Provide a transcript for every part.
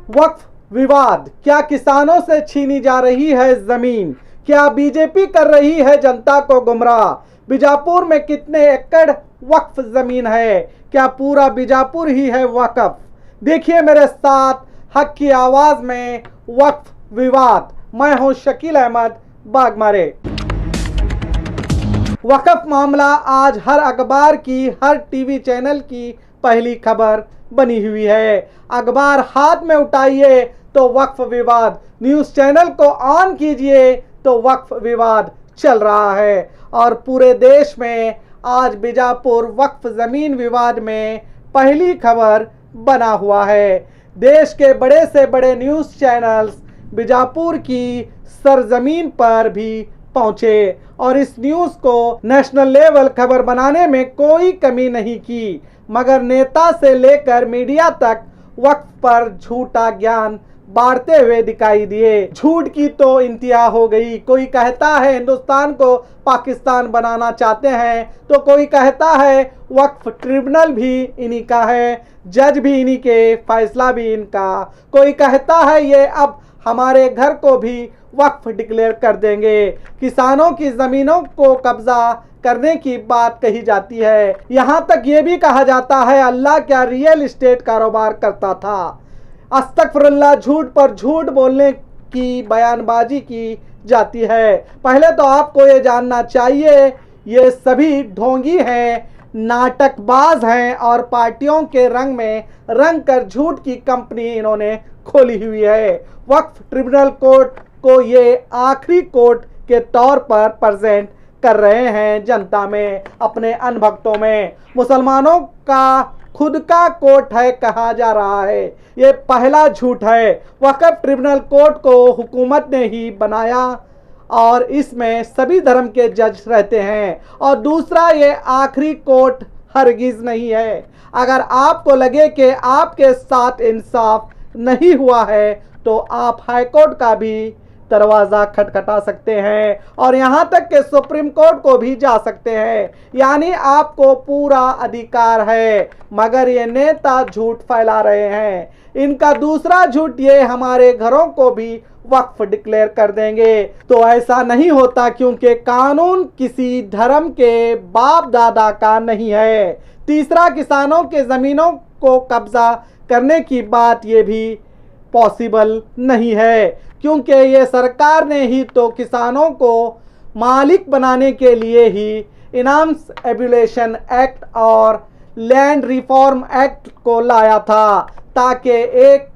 वक्फ विवाद, क्या किसानों से छीनी जा रही है जमीन? क्या बीजेपी कर रही है जनता को गुमराह? बीजापुर में कितने एकड़ वक्फ जमीन है? क्या पूरा बीजापुर ही है वक्फ? देखिए मेरे साथ हक की आवाज में वक्फ विवाद। मैं हूं शकील अहमद बागमारे। वक्फ मामला आज हर अखबार की, हर टीवी चैनल की पहली खबर बनी हुई है। अखबार हाथ में उठाइए तो वक्फ विवाद, न्यूज़ चैनल को ऑन कीजिए तो वक्फ विवाद चल रहा है। और पूरे देश में आज बीजापुर वक्फ ज़मीन विवाद में पहली खबर बना हुआ है। देश के बड़े से बड़े न्यूज़ चैनल्स बीजापुर की सरजमीन पर भी पहुंचे और इस न्यूज़ को नेशनल लेवल खबर बनाने में कोई कमी नहीं की, मगर नेता से लेकर मीडिया तक वक्फ पर झूठा ज्ञान बांटते हुए दिखाई दिए। झूठ की तो इंतहा हो गई। कोई कहता है हिंदुस्तान को पाकिस्तान बनाना चाहते हैं, तो कोई कहता है वक्फ ट्रिब्यूनल भी इन्हीं का है, जज भी इन्हीं के, फैसला भी इनका। कोई कहता है ये अब हमारे घर को भी वक्फ डिक्लेयर कर देंगे। किसानों की ज़मीनों को कब्जा करने की बात कही जाती है। यहाँ तक ये भी कहा जाता है अल्लाह क्या रियल एस्टेट कारोबार करता था। अस्तगफिरुल्लाह, झूठ पर झूठ बोलने की बयानबाजी की जाती है। पहले तो आपको ये जानना चाहिए ये सभी ढोंगी हैं, नाटकबाज हैं और पार्टियों के रंग में रंग कर झूठ की कंपनी इन्होंने खोली हुई है। वक्फ ट्रिब्यूनल कोर्ट को ये आखिरी कोर्ट के तौर पर प्रेजेंट कर रहे हैं जनता में, अपने अनभक्तों में। मुसलमानों का खुद का कोर्ट है कहा जा रहा है, ये पहला झूठ है। वक्फ ट्रिब्यूनल कोर्ट को हुकूमत ने ही बनाया और इसमें सभी धर्म के जज रहते हैं। और दूसरा, ये आखिरी कोर्ट हरगिज नहीं है। अगर आपको लगे कि आपके साथ इंसाफ नहीं हुआ है तो आप हाई कोर्ट का भी दरवाज़ा खटखटा सकते हैं और यहाँ तक कि सुप्रीम कोर्ट को भी जा सकते हैं। यानी आपको पूरा अधिकार है, मगर ये नेता झूठ फैला रहे हैं। इनका दूसरा झूठ, ये हमारे घरों को भी वक्फ डिक्लेयर कर देंगे। तो ऐसा नहीं होता, क्योंकि कानून किसी धर्म के बाप दादा का नहीं है। तीसरा, किसानों के ज़मीनों को कब्जा करने की बात ये भी पॉसिबल नहीं है, क्योंकि ये सरकार ने ही तो किसानों को मालिक बनाने के लिए ही इनाम्स एबुलेशन एक्ट और लैंड रिफॉर्म एक्ट को लाया था, ताकि एक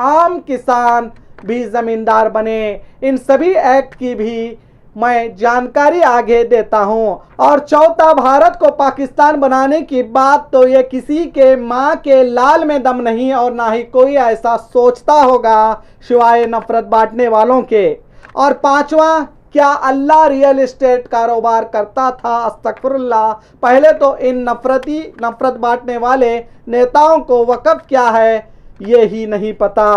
आम किसान भी ज़मींदार बने। इन सभी एक्ट की भी मैं जानकारी आगे देता हूं। और चौथा, भारत को पाकिस्तान बनाने की बात तो ये किसी के माँ के लाल में दम नहीं और ना ही कोई ऐसा सोचता होगा सिवाय नफरत बांटने वालों के। और पांचवा, क्या अल्लाह रियल एस्टेट कारोबार करता था? अस्तगफिरुल्लाह। पहले तो इन नफरत बांटने वाले नेताओं को वक्फ क्या है ये ही नहीं पता।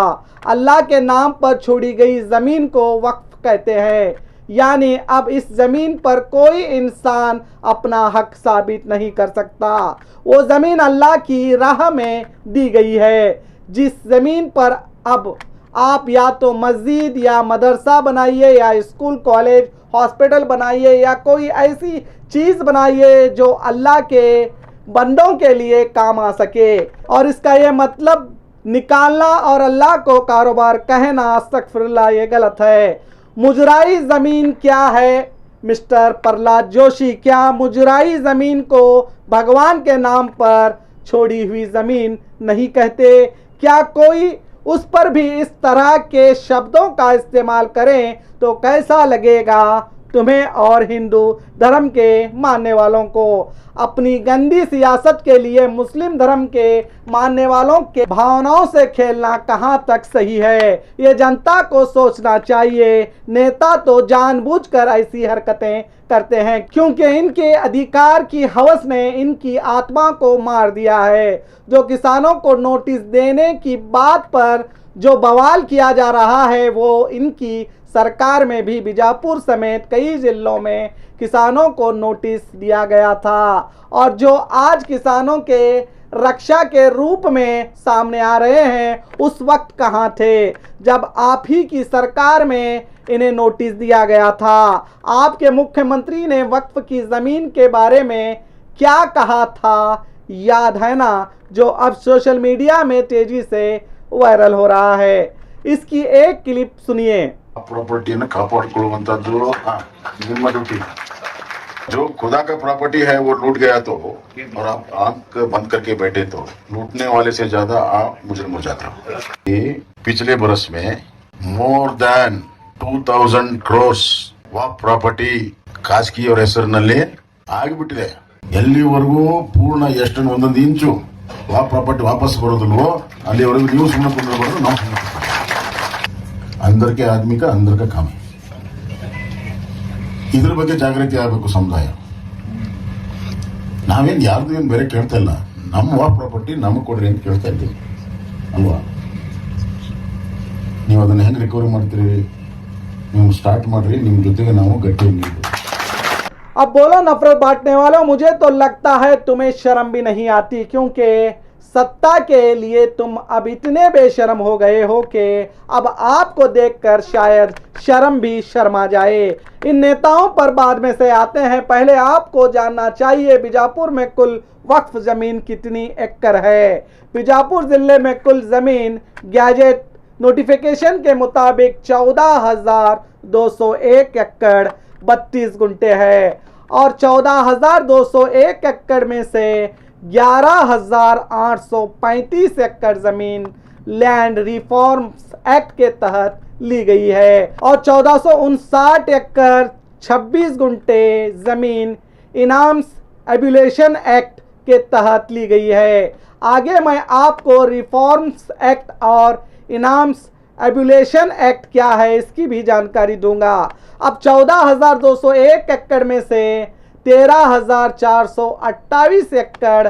अल्लाह के नाम पर छोड़ी गई ज़मीन को वक्फ कहते हैं, यानी अब इस ज़मीन पर कोई इंसान अपना हक साबित नहीं कर सकता। वो ज़मीन अल्लाह की राह में दी गई है, जिस ज़मीन पर अब आप या तो मस्जिद या मदरसा बनाइए या स्कूल कॉलेज हॉस्पिटल बनाइए या कोई ऐसी चीज़ बनाइए जो अल्लाह के बंदों के लिए काम आ सके। और इसका ये मतलब निकालना और अल्लाह को कारोबार कहना, अस्तगफिरुल्लाह, ये गलत है। मुजराई ज़मीन क्या है मिस्टर प्रहलाद जोशी? क्या मुजराई ज़मीन को भगवान के नाम पर छोड़ी हुई ज़मीन नहीं कहते? क्या कोई उस पर भी इस तरह के शब्दों का इस्तेमाल करें तो कैसा लगेगा तुम्हें और हिंदू धर्म के मानने वालों को? अपनी गंदी सियासत के लिए मुस्लिम धर्म के मानने वालों के भावनाओं से खेलना कहाँ तक सही है, ये जनता को सोचना चाहिए। नेता तो जानबूझकर ऐसी हरकतें करते हैं क्योंकि इनके अधिकार की हवस ने इनकी आत्मा को मार दिया है। जो किसानों को नोटिस देने की बात पर जो बवाल किया जा रहा है, वो इनकी सरकार में भी बीजापुर समेत कई जिलों में किसानों को नोटिस दिया गया था। और जो आज किसानों के रक्षा के रूप में सामने आ रहे हैं, उस वक्त कहां थे जब आप ही की सरकार में इन्हें नोटिस दिया गया था? आपके मुख्यमंत्री ने वक्फ की ज़मीन के बारे में क्या कहा था, याद है ना, जो अब सोशल मीडिया में तेजी से वायरल हो रहा है। इसकी एक क्लिप सुनिए। प्रॉपर्टी कापाड़ಕೊಳ್ಳುವಂತದ್ದು ನಿಮ್ಮ ड्यूटी। जो खुदा का प्रॉपर्टी है वो लूट गया तो, और आप आंख बंद करके बैठे तो लूटने वाले से ज्यादा आप मुजरिम हो जाते हो। ये पिछले बरस में मोर देन 2000 crores ಪ್ರಾಪರ್ಟಿ ಖಾಸಗಿಯವರ ಹೆಸರಿನಲ್ಲಿ ಆಗಿಬಿಟ್ಟಿದೆ। ಎಲ್ಲಿವರೆಗೂ ಪೂರ್ಣ ಎಷ್ಟು ಒಂದೊಂದು ಇಂಚು ಪ್ರಾಪರ್ಟಿ ವಾಪಸ್ ಬರೋದಿಲ್ವೋ ಅಲ್ಲಿವರೆಗೂ ನೀವು ಸುಮ್ಮನೆ ಕುಂದ್ರಬಾರ್ದು, ನಾವು ಸುಮ್ಮನೆ अंदर के आदमी का अंदर का काम है। ಇದ್ರ ಬಗ್ಗೆ ಜಾಗೃತಿ ಆಗಬೇಕು ಸಮುದಾಯ। ನಾವೇನು ಯಾರ್ದು ಏನು ಬೇರೆ ಕೇಳ್ತಾ ಇಲ್ಲ, ನಮ್ಮ ಪ್ರಾಪರ್ಟಿ ನಮಗೆ ಕೊಡ್ರಿ ಅಂತ ಕೇಳ್ತಾ ಇದ್ದೀವಿ ಅಲ್ವಾ? ನೀವು ಅದನ್ನ ಹೆಂಗೆ ರಿಕವರಿ ಮಾಡ್ತೀರಿ? ನೀವು ಸ್ಟಾರ್ಟ್ ಮಾಡ್ರಿ, ನಿಮ್ಮ ಜೊತೆಗೆ ನಾವು ಗಟ್ಟಿಯಾಗಿ। अब बोलो नफरत बांटने वालों, मुझे तो लगता है तुम्हें शर्म भी नहीं आती, क्योंकि सत्ता के लिए तुम अब इतने बेशर्म हो गए हो कि अब आपको देखकर शायद शर्म भी शर्मा जाए। इन नेताओं पर बाद में से आते हैं। पहले आपको जानना चाहिए बीजापुर में कुल वक्फ ज़मीन कितनी एकड़ है। बीजापुर ज़िले में कुल ज़मीन गैजेट नोटिफिकेशन के मुताबिक 14,201 एकड़ 32 गुंठे है, और 14,201 एकड़ में से 11,835 एकड़ जमीन लैंड रिफॉर्म्स एक्ट के तहत ली गई है, और 1459 एकड़ 26 गुंठे जमीन इनाम्स एब्यूलेशन एक्ट के तहत ली गई है। आगे मैं आपको रिफॉर्म्स एक्ट और इनाम्स एब्यूलेशन एक्ट क्या है इसकी भी जानकारी दूंगा। अब 14,201 एकड़ में से 13,428 एकड़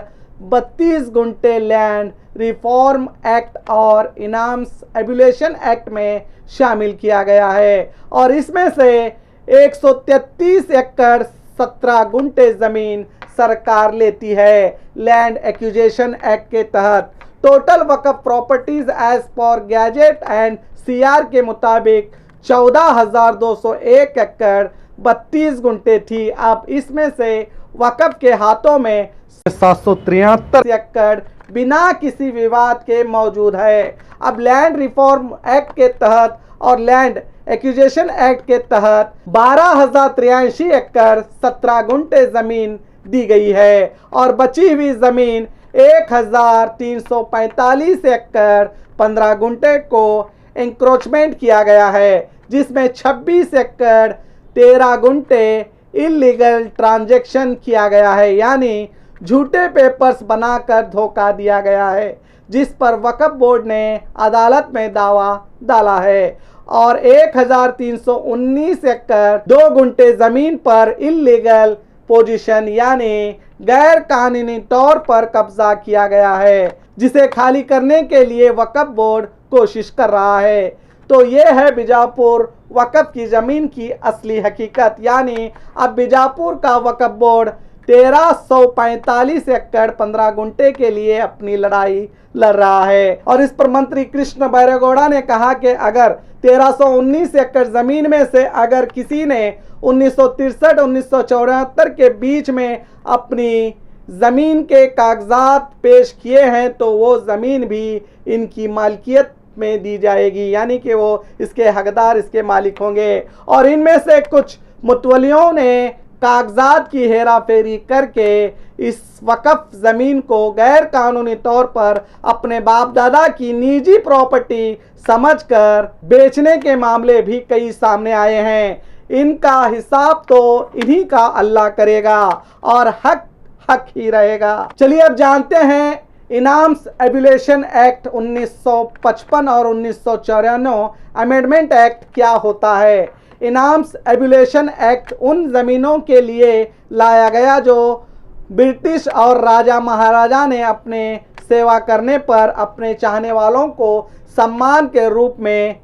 32 गुंठे लैंड रिफॉर्म एक्ट और इनाम्स एब्यूलेशन एक्ट में शामिल किया गया है, और इसमें से 133 एकड़ 17 गुंठे ज़मीन सरकार लेती है लैंड एक्विजिशन एक्ट के तहत। Total waqf properties as per gazette and CR के मुताबिक 14,201 एकड़ 32 गुंठे थी। अब इसमें से वक्फ के हाथों में 773 एकड़ बिना किसी विवाद के मौजूद है। अब लैंड रिफॉर्म एक्ट के तहत और लैंड एक्विजिशन एक्ट के तहत 12,083 एकड़ 17 गुंठे ज़मीन दी गई है, और बची हुई ज़मीन 1,345 एकड़ 15 गुंठे को इंक्रोचमेंट किया गया है, जिसमें 26 एकड़ 13 गुंठे इलीगल ट्रांजैक्शन किया गया है, यानी झूठे पेपर्स बनाकर धोखा दिया गया है, जिस पर वक्फ बोर्ड ने अदालत में दावा डाला है। और 1,319 एकड़ 2 गुंठे ज़मीन पर इलीगल पोजीशन यानी गैर कानूनी तौर पर कब्जा किया गया है, जिसे खाली करने के लिए वक्फ बोर्ड कोशिश कर रहा है। तो ये है बीजापुर वक्फ की ज़मीन की असली हकीकत, यानी अब बीजापुर का वक्फ बोर्ड 1,345 एकड़ 15 गुंठे के लिए अपनी लड़ाई लड़ रहा है। और इस पर मंत्री कृष्ण बैरेगौड़ा ने कहा कि अगर 1,319 एकड़ ज़मीन में से अगर किसी ने 1963-1974 के बीच में अपनी ज़मीन के कागजात पेश किए हैं तो वो ज़मीन भी इनकी मालिकियत में दी जाएगी, यानी कि वो इसके हकदार, इसके मालिक होंगे। और इनमें से कुछ मुतवलियों ने कागजात की हेरा फेरी करके इस वक्फ ज़मीन को गैर कानूनी तौर पर अपने बाप दादा की निजी प्रॉपर्टी समझकर बेचने के मामले भी कई सामने आए हैं। इनका हिसाब तो इन्हीं का अल्लाह करेगा, और हक हक ही रहेगा। चलिए अब जानते हैं इनाम्स एब्यूलेशन एक्ट 1955 और 1994 अमेंडमेंट एक्ट क्या होता है। इनाम्स एब्यूलेशन एक्ट उन ज़मीनों के लिए लाया गया जो ब्रिटिश और राजा महाराजा ने अपने सेवा करने पर अपने चाहने वालों को सम्मान के रूप में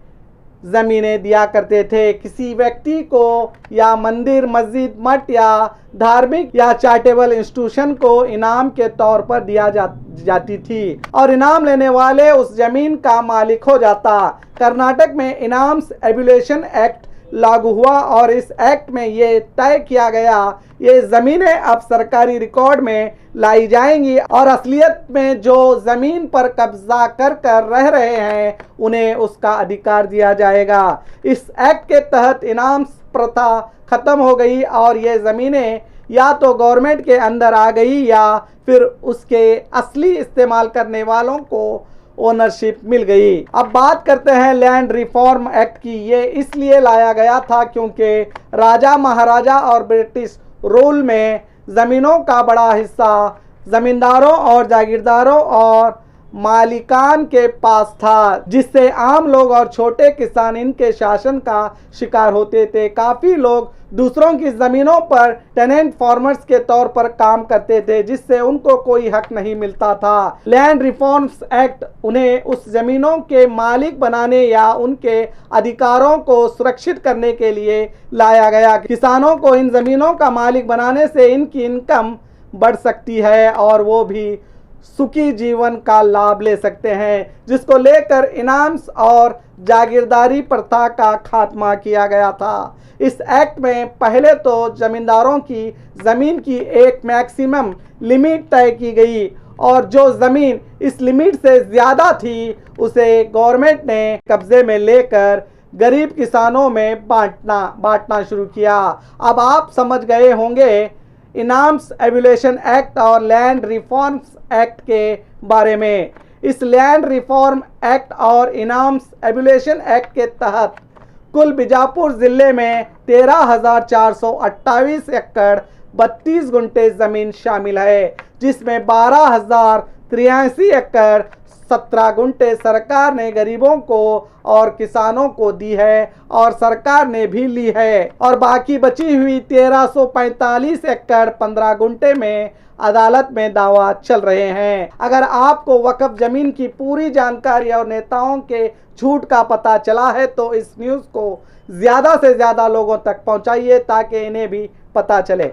ज़मीनें दिया करते थे। किसी व्यक्ति को या मंदिर, मस्जिद, मठ या धार्मिक या चैरिटेबल इंस्टीट्यूशन को इनाम के तौर पर दिया जाती थी और इनाम लेने वाले उस जमीन का मालिक हो जाता। कर्नाटक में इनाम्स एबुलेशन एक्ट लागू हुआ और इस एक्ट में ये तय किया गया ये ज़मीनें अब सरकारी रिकॉर्ड में लाई जाएंगी और असलियत में जो ज़मीन पर कब्जा कर रह रहे हैं उन्हें उसका अधिकार दिया जाएगा। इस एक्ट के तहत इनाम प्रथा ख़त्म हो गई और ये ज़मीनें या तो गवर्नमेंट के अंदर आ गई या फिर उसके असली इस्तेमाल करने वालों को ओनरशिप मिल गई। अब बात करते हैं लैंड रिफॉर्म एक्ट की। ये इसलिए लाया गया था क्योंकि राजा, महाराजा और ब्रिटिश रूल में ज़मीनों का बड़ा हिस्सा ज़मींदारों और जागीरदारों और मालिकान के पास था, जिससे आम लोग और छोटे किसान इनके शासन का शिकार होते थे। काफ़ी लोग दूसरों की ज़मीनों पर टेनेंट फार्मर्स के तौर पर काम करते थे, जिससे उनको कोई हक नहीं मिलता था। लैंड रिफॉर्म्स एक्ट उन्हें उस ज़मीनों के मालिक बनाने या उनके अधिकारों को सुरक्षित करने के लिए लाया गया। किसानों को इन ज़मीनों का मालिक बनाने से इनकी इनकम बढ़ सकती है और वो भी सुखी जीवन का लाभ ले सकते हैं, जिसको लेकर इनाम्स और जागीरदारी प्रथा का खात्मा किया गया था। इस एक्ट में पहले तो जमींदारों की ज़मीन की एक मैक्सिमम लिमिट तय की गई और जो ज़मीन इस लिमिट से ज़्यादा थी उसे गवर्नमेंट ने कब्जे में लेकर गरीब किसानों में बांटना शुरू किया। अब आप समझ गए होंगे इनाम्स एबुलेशन एक्ट और लैंड रिफॉर्म्स एक्ट के बारे में। इस लैंड रिफॉर्म एक्ट और इनाम्स एबुलेशन एक्ट के तहत कुल बीजापुर ज़िले में 13,428 एकड़ 32 गुंठे ज़मीन शामिल है, जिसमें 12,083 एकड़ 17 गुंठे सरकार ने गरीबों को और किसानों को दी है और सरकार ने भी ली है और बाकी बची हुई 1345 एकड़ 15 गुंठे में अदालत में दावा चल रहे हैं। अगर आपको वक्फ जमीन की पूरी जानकारी और नेताओं के झूठ का पता चला है तो इस न्यूज़ को ज़्यादा से ज़्यादा लोगों तक पहुंचाइए ताकि इन्हें भी पता चले।